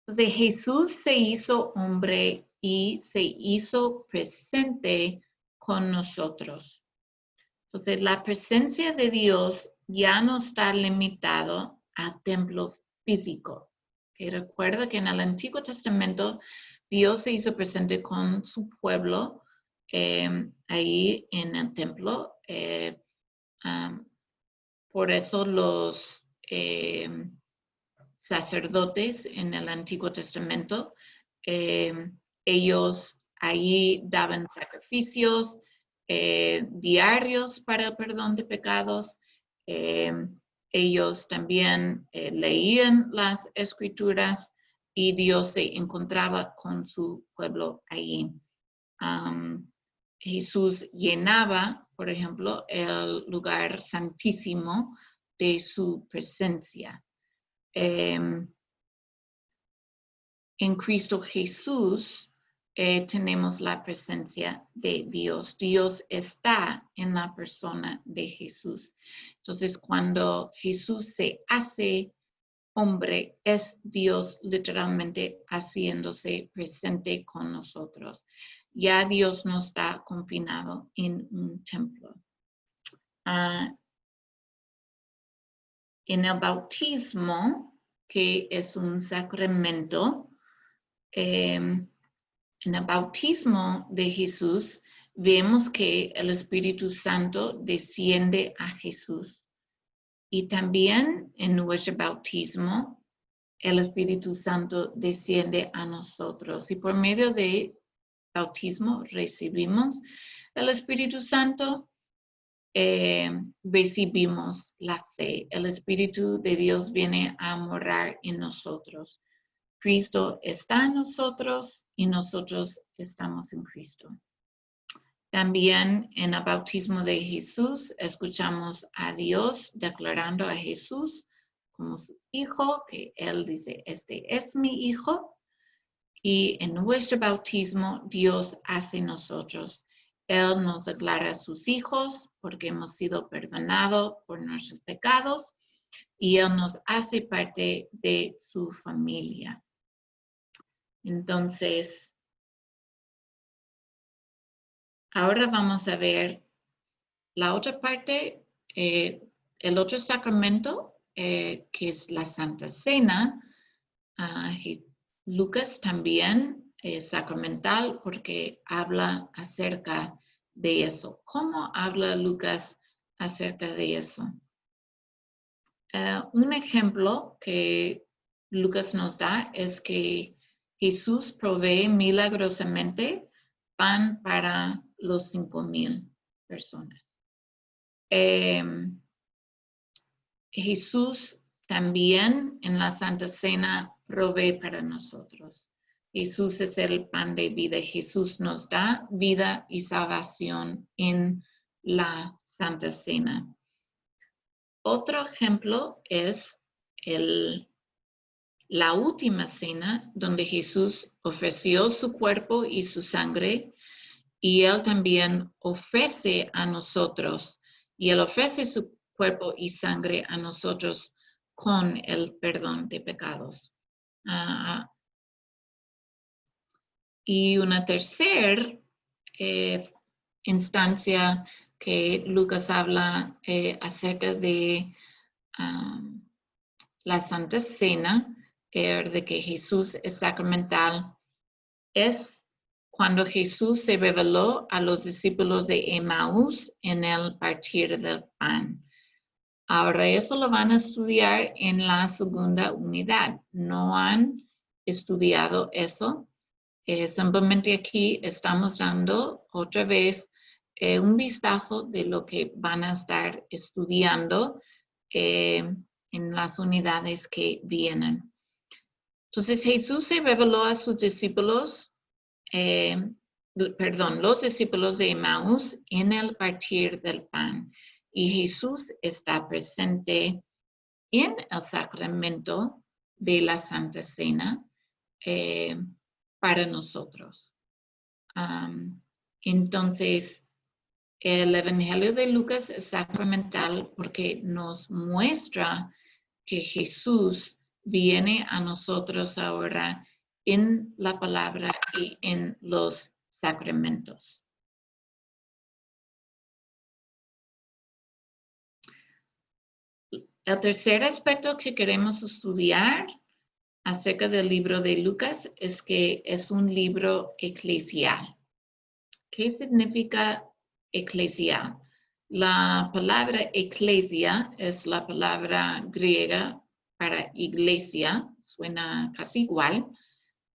Entonces Jesús se hizo hombre y se hizo presente con nosotros. Entonces la presencia de Dios ya no está limitado al templo físico. Que recuerda que en el Antiguo Testamento Dios se hizo presente con su pueblo ahí en el templo. Por eso los sacerdotes en el Antiguo Testamento, ellos ahí daban sacrificios diarios para el perdón de pecados. Ellos también leían las escrituras y Dios se encontraba con su pueblo allí. Jesús llenaba, por ejemplo, el lugar santísimo de su presencia. En Cristo Jesús tenemos la presencia de Dios. Dios está en la persona de Jesús. Entonces, cuando Jesús se hace hombre, es Dios literalmente haciéndose presente con nosotros. Ya Dios no está confinado en un templo. En el bautismo, que es un sacramento, en el bautismo de Jesús, vemos que el Espíritu Santo desciende a Jesús. Y también en nuestro bautismo, el Espíritu Santo desciende a nosotros. Y por medio de bautismo recibimos el Espíritu Santo, recibimos la fe. El Espíritu de Dios viene a morar en nosotros. Cristo está en nosotros y nosotros estamos en Cristo. También en el bautismo de Jesús escuchamos a Dios declarando a Jesús como su hijo, que Él dice, este es mi hijo. Y en nuestro bautismo Dios hace nosotros. Él nos declara a sus hijos porque hemos sido perdonados por nuestros pecados y Él nos hace parte de su familia. Entonces, ahora vamos a ver la otra parte, el otro sacramento, que es la Santa Cena. Lucas también sacramental porque habla acerca de eso. ¿Cómo habla Lucas acerca de eso? Un ejemplo que Lucas nos da es que Jesús provee milagrosamente pan para los 5,000 personas. Jesús también en la Santa Cena provee para nosotros. Jesús es el pan de vida. Jesús nos da vida y salvación en la Santa Cena. Otro ejemplo es la última cena donde Jesús ofreció su cuerpo y su sangre y Él también ofrece a nosotros y Él ofrece su cuerpo y sangre a nosotros con el perdón de pecados. Y una tercera instancia que Lucas habla acerca de la Santa Cena, de que Jesús es sacramental, es cuando Jesús se reveló a los discípulos de Emaús en el partir del pan. Ahora eso lo van a estudiar en la segunda unidad. No han estudiado eso. Simplemente aquí estamos dando otra vez un vistazo de lo que van a estar estudiando en las unidades que vienen. Entonces Jesús se reveló a sus discípulos, los discípulos de Emaús en el partir del pan. Y Jesús está presente en el sacramento de la Santa Cena para nosotros. Entonces, el Evangelio de Lucas es sacramental porque nos muestra que Jesús viene a nosotros ahora en la palabra y en los sacramentos. El tercer aspecto que queremos estudiar acerca del libro de Lucas es que es un libro eclesial. ¿Qué significa eclesial? La palabra eclesia es la palabra griega para iglesia, suena casi igual.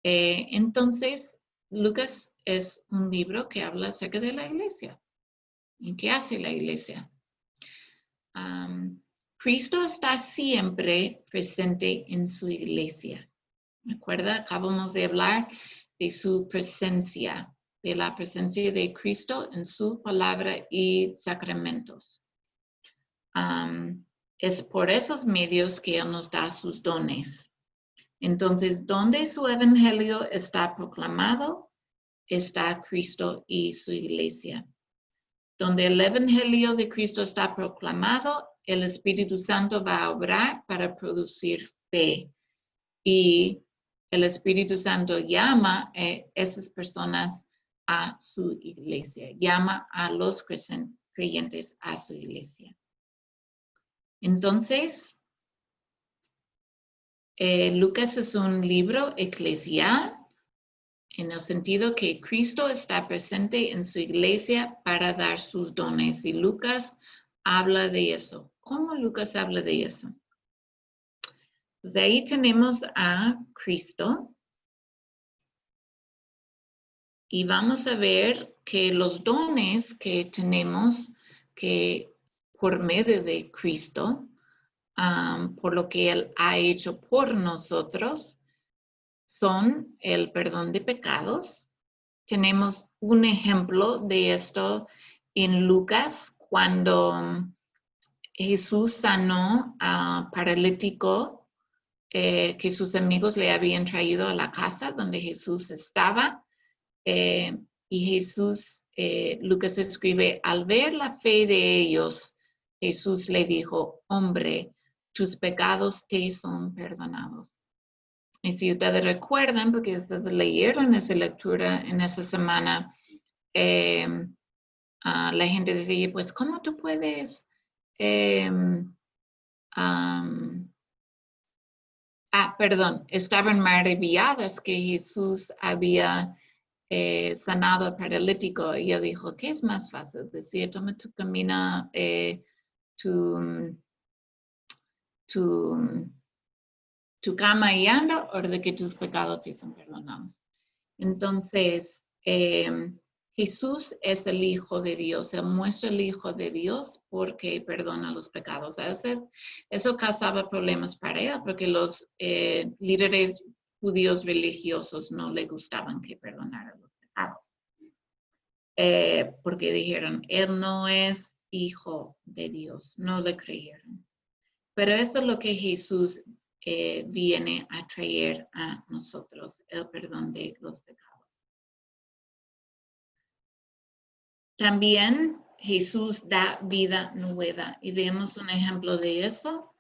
Entonces, Lucas es un libro que habla acerca de la iglesia. ¿Y qué hace la iglesia? Cristo está siempre presente en su iglesia. ¿Recuerda? Acabamos de hablar de su presencia, de la presencia de Cristo en su palabra y sacramentos. Es por esos medios que Él nos da sus dones. Entonces, donde su evangelio está proclamado, está Cristo y su iglesia. Donde el evangelio de Cristo está proclamado, el Espíritu Santo va a obrar para producir fe. Y el Espíritu Santo llama a esas personas a su iglesia, llama a los creyentes a su iglesia. Entonces, Lucas es un libro eclesial en el sentido que Cristo está presente en su iglesia para dar sus dones. Y Lucas habla de eso. ¿Cómo Lucas habla de eso? Pues ahí tenemos a Cristo. Y vamos a ver que los dones que tenemos que por medio de Cristo, por lo que Él ha hecho por nosotros, son el perdón de pecados. Tenemos un ejemplo de esto en Lucas cuando Jesús sanó a paralítico que sus amigos le habían traído a la casa donde Jesús estaba. Y Jesús, Lucas escribe, al ver la fe de ellos, Jesús le dijo, hombre, tus pecados te son perdonados. Y si ustedes recuerdan, porque ustedes leyeron esa lectura en esa semana, la gente decía, pues, ¿cómo tú puedes Perdón, estaban maravilladas que Jesús había sanado al paralítico. Y él dijo, ¿qué es más fácil? Decir, toma tu camino, tu cama y anda, o de que tus pecados sí son perdonados. Entonces, Jesús es el Hijo de Dios, Él muestra el Hijo de Dios porque perdona los pecados. A veces eso causaba problemas para Él porque los líderes judíos religiosos no le gustaban que perdonara los pecados. Porque dijeron, Él no es Hijo de Dios, no le creyeron. Pero eso es lo que Jesús viene a traer a nosotros, el perdón de los pecados. También Jesús da vida nueva y vemos un ejemplo de eso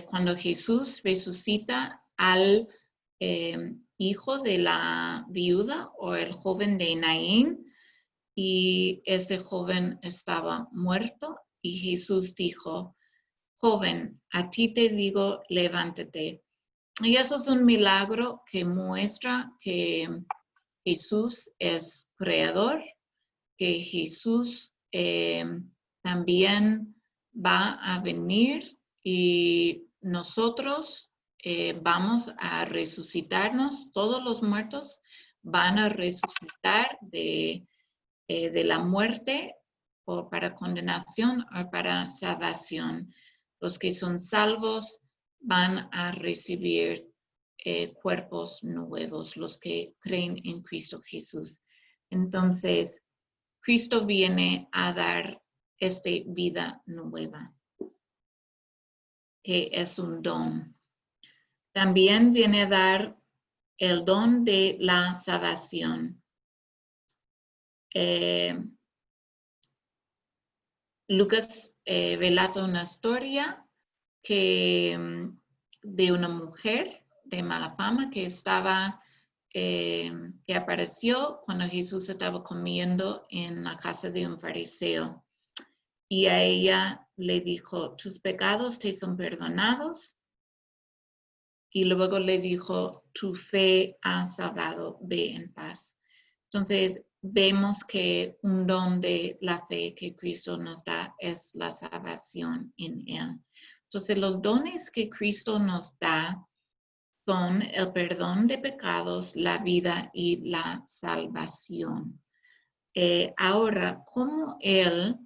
cuando Jesús resucita al hijo de la viuda o el joven de Naín, y ese joven estaba muerto y Jesús dijo, joven, a ti te digo, levántate. Y eso es un milagro que muestra que Jesús es creador, que Jesús también va a venir y nosotros vamos a resucitarnos, todos los muertos van a resucitar de la muerte o para condenación o para salvación. Los que son salvos van a recibir cuerpos nuevos, los que creen en Cristo Jesús. Entonces, Cristo viene a dar esta vida nueva, que es un don. También viene a dar el don de la salvación. Lucas relata una historia de una mujer de mala fama que apareció cuando Jesús estaba comiendo en la casa de un fariseo. Y a ella le dijo, tus pecados te son perdonados. Y luego le dijo, tu fe ha salvado, ve en paz. Entonces, vemos que un don de la fe que Cristo nos da es la salvación en Él. Entonces, los dones que Cristo nos da son el perdón de pecados, la vida y la salvación. Ahora, ¿cómo Él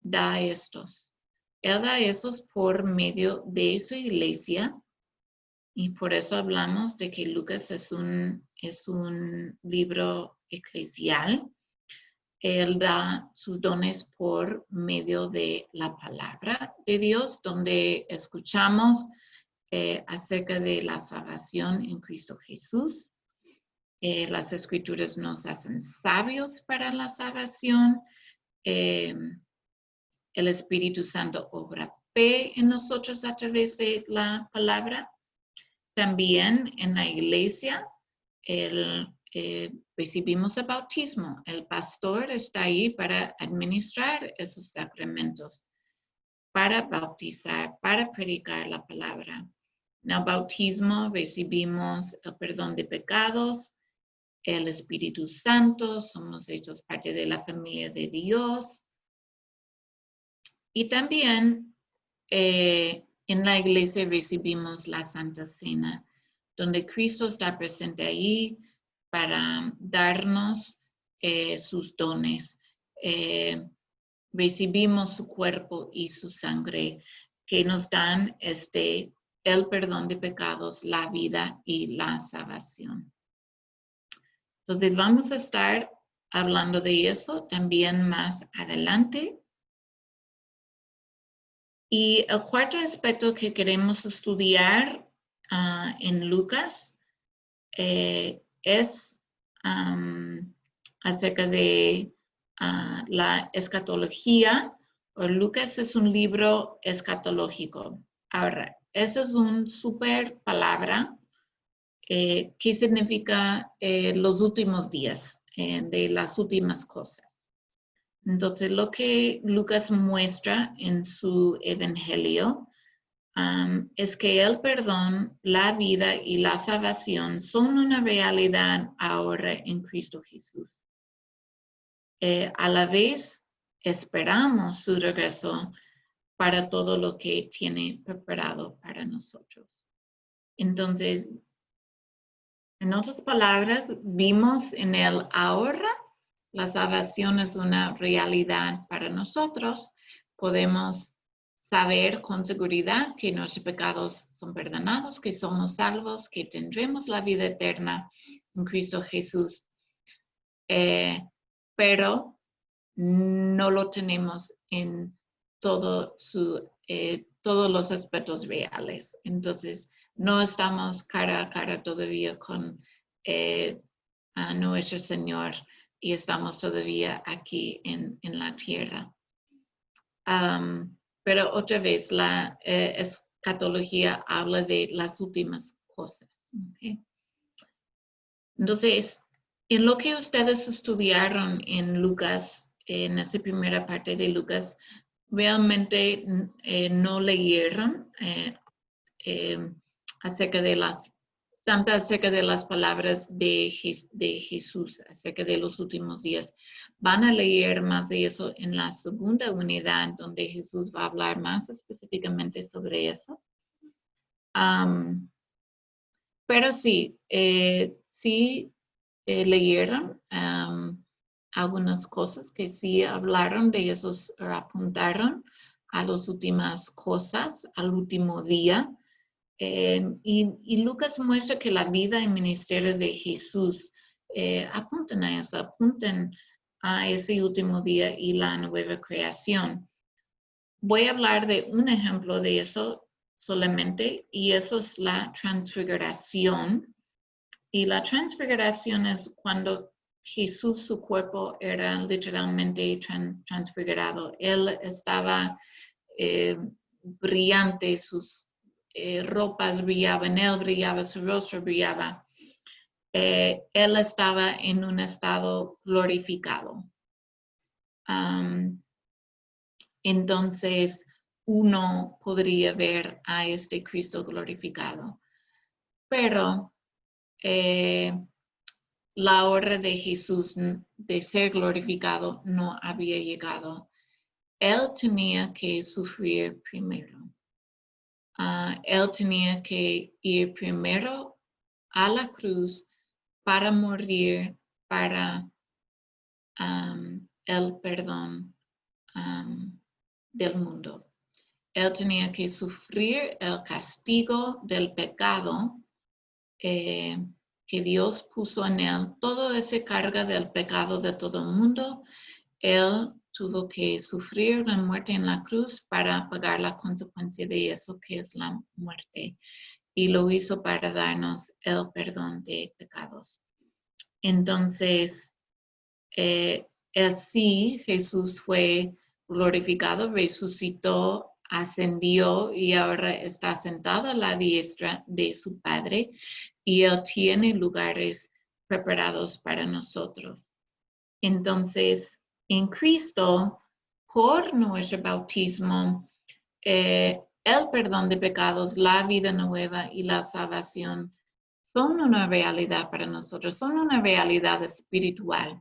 da estos? Él da estos por medio de su iglesia, y por eso hablamos de que Lucas es un libro eclesial. Él da sus dones por medio de la palabra de Dios, donde escuchamos acerca de la salvación en Cristo Jesús. Las escrituras nos hacen sabios para la salvación. El Espíritu Santo obra fe en nosotros a través de la palabra. También en la iglesia recibimos el bautismo. El pastor está ahí para administrar esos sacramentos, para bautizar, para predicar la palabra. En el bautismo recibimos el perdón de pecados, el Espíritu Santo, somos hechos parte de la familia de Dios. Y también en la iglesia recibimos la Santa Cena, donde Cristo está presente ahí para darnos sus dones. Recibimos su cuerpo y su sangre que nos dan el perdón de pecados, la vida y la salvación. Entonces vamos a estar hablando de eso también más adelante. Y el cuarto aspecto que queremos estudiar en Lucas es acerca de la escatología. Lucas es un libro escatológico. Ahora, esa es una super palabra que significa los últimos días, de las últimas cosas. Entonces, lo que Lucas muestra en su evangelio es que el perdón, la vida y la salvación son una realidad ahora en Cristo Jesús. A la vez, esperamos su regreso para todo lo que tiene preparado para nosotros. Entonces, en otras palabras, vimos en el ahora, la salvación es una realidad para nosotros. Podemos saber con seguridad que nuestros pecados son perdonados, que somos salvos, que tendremos la vida eterna en Cristo Jesús. Pero no lo tenemos en todos los aspectos reales. Entonces, no estamos cara a cara todavía con a nuestro Señor y estamos todavía aquí en la tierra. Pero otra vez, la escatología habla de las últimas cosas. ¿Okay? Entonces, en lo que ustedes estudiaron en Lucas, en esa primera parte de Lucas, realmente no leyeron acerca de las palabras de Jesús, acerca de los últimos días. Van a leer más de eso en la segunda unidad, donde Jesús va a hablar más específicamente sobre eso. Pero sí, leyeron algunas cosas que sí hablaron de esos, apuntaron a las últimas cosas, al último día. Y Lucas muestra que la vida y ministerio de Jesús apuntan a eso, apuntan a ese último día y la nueva creación. Voy a hablar de un ejemplo de eso solamente, y eso es la transfiguración. Y la transfiguración es cuando Jesús, su cuerpo era literalmente transfigurado. Él estaba brillante, sus ropas brillaban, él brillaba, su rostro brillaba. Él estaba en un estado glorificado. Entonces, uno podría ver a este Cristo glorificado. Pero la hora de Jesús de ser glorificado no había llegado. Él tenía que sufrir primero. Él tenía que ir primero a la cruz para morir para el perdón del mundo. Él tenía que sufrir el castigo del pecado que Dios puso en él, toda esa carga del pecado de todo el mundo. Él tuvo que sufrir la muerte en la cruz para pagar la consecuencia de eso, que es la muerte. Y lo hizo para darnos el perdón de pecados. Entonces, Jesús fue glorificado, resucitó, ascendió y ahora está sentado a la diestra de su Padre, y Él tiene lugares preparados para nosotros. Entonces, en Cristo, por nuestro bautismo, el perdón de pecados, la vida nueva y la salvación son una realidad para nosotros, son una realidad espiritual.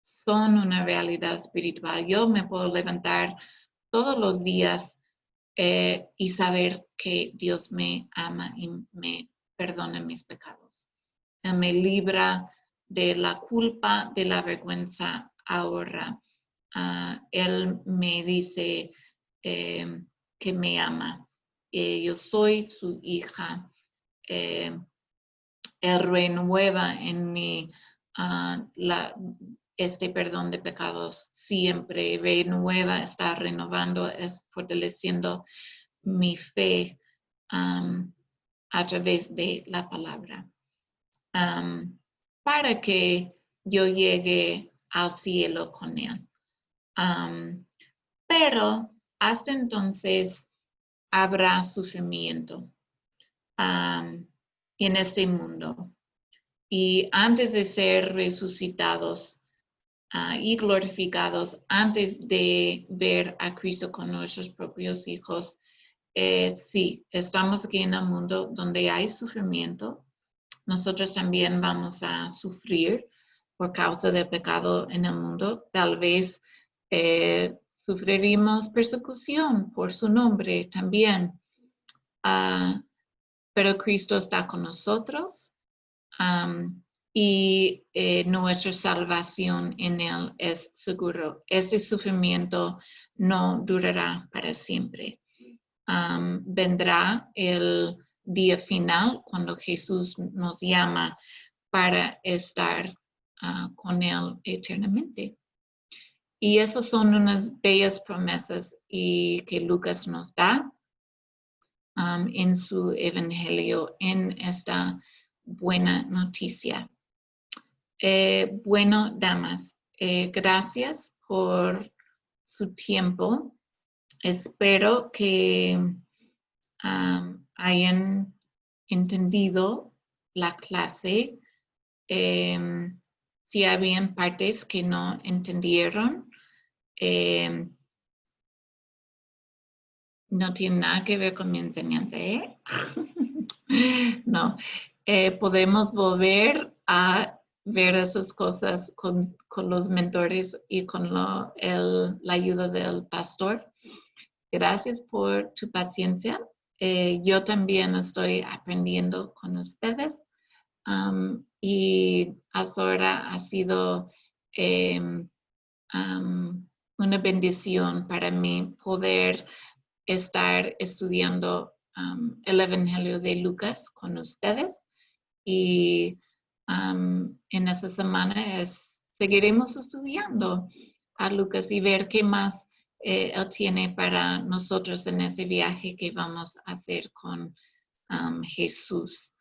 Son una realidad espiritual. Yo me puedo levantar todos los días y saber que Dios me ama y me perdona mis pecados. Él me libra de la culpa, de la vergüenza ahora. Él me dice que me ama. Yo soy su hija. Él renueva en mí este perdón de pecados siempre, renueva, está renovando, es fortaleciendo mi fe a través de la palabra. Para que yo llegue al cielo con él. Pero hasta entonces habrá sufrimiento en este mundo. Y antes de ser resucitados y glorificados, antes de ver a Cristo con nuestros propios hijos, Sí, estamos aquí en el mundo donde hay sufrimiento. Nosotros también vamos a sufrir por causa del pecado en el mundo. Tal vez sufriremos persecución por su nombre también. Pero Cristo está con nosotros y nuestra salvación en Él es seguro. Ese sufrimiento no durará para siempre. Vendrá el día final cuando Jesús nos llama para estar con Él eternamente. Y esas son unas bellas promesas que Lucas nos da en su evangelio, en esta buena noticia. Bueno, damas, gracias por su tiempo. Espero que hayan entendido la clase. Si habían partes que no entendieron, no tiene nada que ver con mi enseñanza, ¿eh? No, podemos volver a ver esas cosas con los mentores y con la ayuda del pastor. Gracias por tu paciencia. Yo también estoy aprendiendo con ustedes y hasta ahora ha sido una bendición para mí poder estar estudiando el Evangelio de Lucas con ustedes y en esta semana seguiremos estudiando a Lucas y ver qué más él tiene para nosotros en ese viaje que vamos a hacer con Jesús.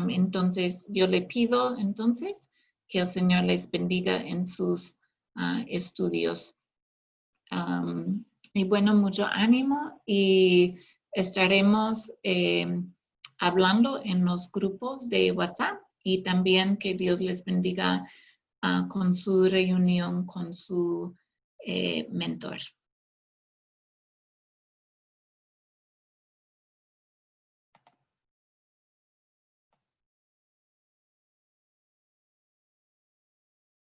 Entonces, yo le pido entonces que el Señor les bendiga en sus estudios. Y bueno, mucho ánimo y estaremos hablando en los grupos de WhatsApp y también que Dios les bendiga con su reunión con su mentor.